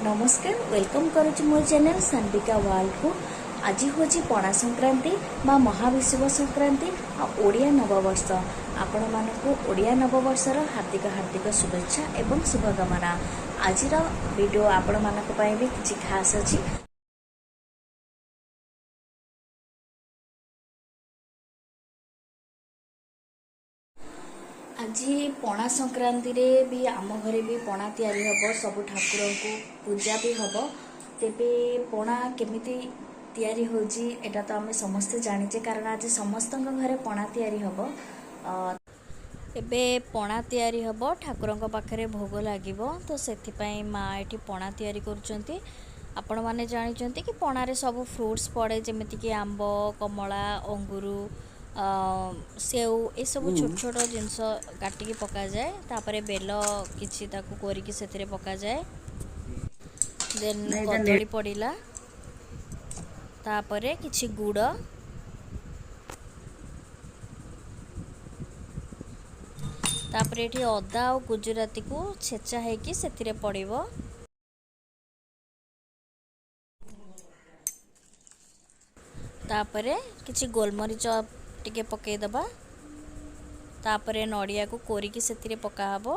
नमस्कार वेलकम करुच्ची मो चैनल सान्विका वाल को। आज हूँ पणा संक्रांति माँ महाविषुव संक्रांति ओडिया नववर्ष। आपण मानक ओडिया नववर्षर हार्दिक हार्दिक शुभेच्छा एवं शुभकामना। आज वीडियो आपण मानक भी किसी खास अच्छी। आज पणा संक्रांति रे भी आम घरे भी पणा तैयारी हम सब ठाकुर को पूजा भी हम। तेबे पणा केमिति तैयारी होजी एटा तो आम समस्ते जानिचे कारण आज समस्त घरे पणा तैयारी हम। एबे पणा तैयारी हम ठाकुर पाखे भोग लगे तो से माँ ये पणा तैयारी करुँच। आपण मैंने जानी कि पणारे सब फ्रुट्स पड़े जमीक आंब कमला अंगूर सेव ये सब छोट छोट जिनस काटिकी पका जाए। तापरे बेल किछि ताकू कोरिकी सेथिरे पका जाए। देन कदली पड़िला तापरे किछि गुड़ तापरे एठी अदा और गुजराती को छेचा हेकी सेथिरे पड़िबो। तापरे किछि गोलमरीच टिके पकई दबा। तापरे नड़िया को कोरिकी सेथिरे पका हबो।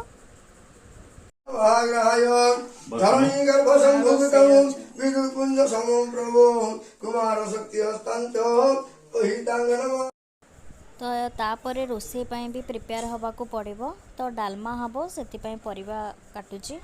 तो तापरे रोषेई पई भी प्रिपेयर हवा को पड़िबो। तो डालमा हबो सेति पई परिबा काटुची।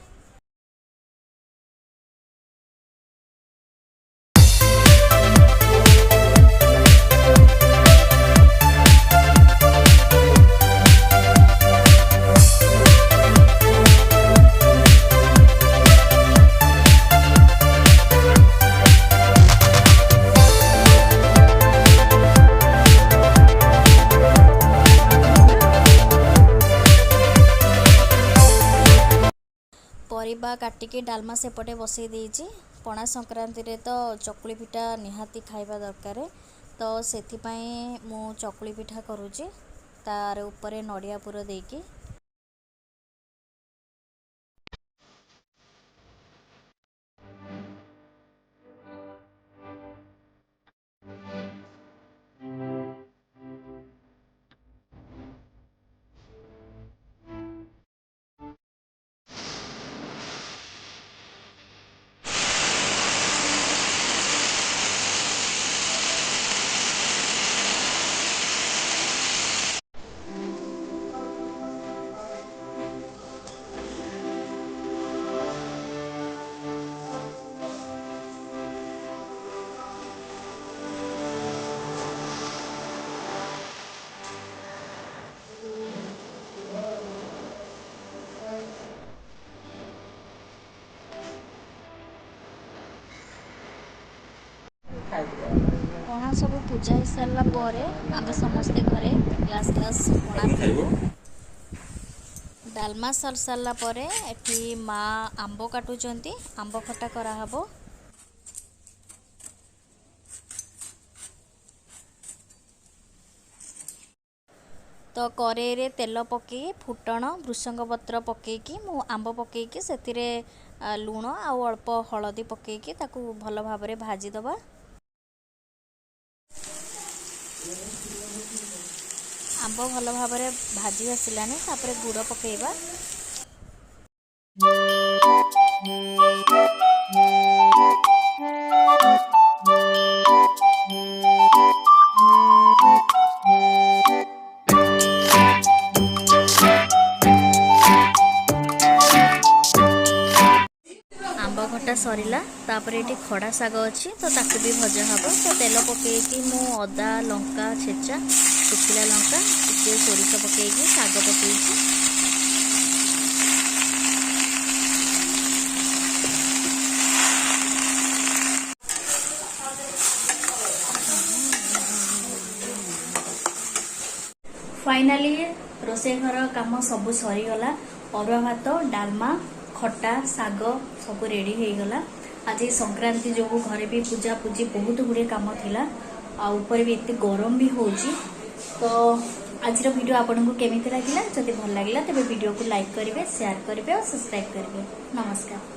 परिबा काटिकी डालमा सेपटे बसई देइछि। पणा संक्रांति रे तो चकुली पिठा निहाती खाइबा दरकार। तो सेथि पई मु चकुली पिठा करूछि तार ऊपर नड़िया पुर देकी। पणा सब पूजा हो सारा पर आम समस्ते घरे ग्लास ग्लास पणा पीबू। डालमा सर सारा पर एठी माँ आंब काटुचंती आंब खटा करा हबो। तो कड़े रे तेल पकई फुटण भृषंग पत्र पकईकी मु आंब पकईकी सेतिरे लूण आउ अल्प हलदी पकईकी ताकू भल भाबरे भाजी दबा। आंब भल भाबरे भाजी आसिलानी तापरे गुड़ पकईबा। आंब खटा सरीला तापरे एटी खड़ा साग अच्छी तो ताकू भी भजा हबो। तो तेल पकईकी मु अदा लंका छेचा सुखिला लंका टिके सोरिष पकईकी साग पकईकी। फाइनाली रोषे घर काम सब सरीगला। अरुआ भात डालमा खटा साग सब रेडी हो गला। आज संक्रांति जो घरे भी पूजा पूजी बहुत गुड़े काम थिला आ ऊपर भी एते गरम भी होची। तो आज वीडियो आपको केमिति लागिला जदि भल लागिला तेबे वीडियो को लाइक करिवे शेयर करिवे और सब्सक्राइब करिवे। नमस्कार।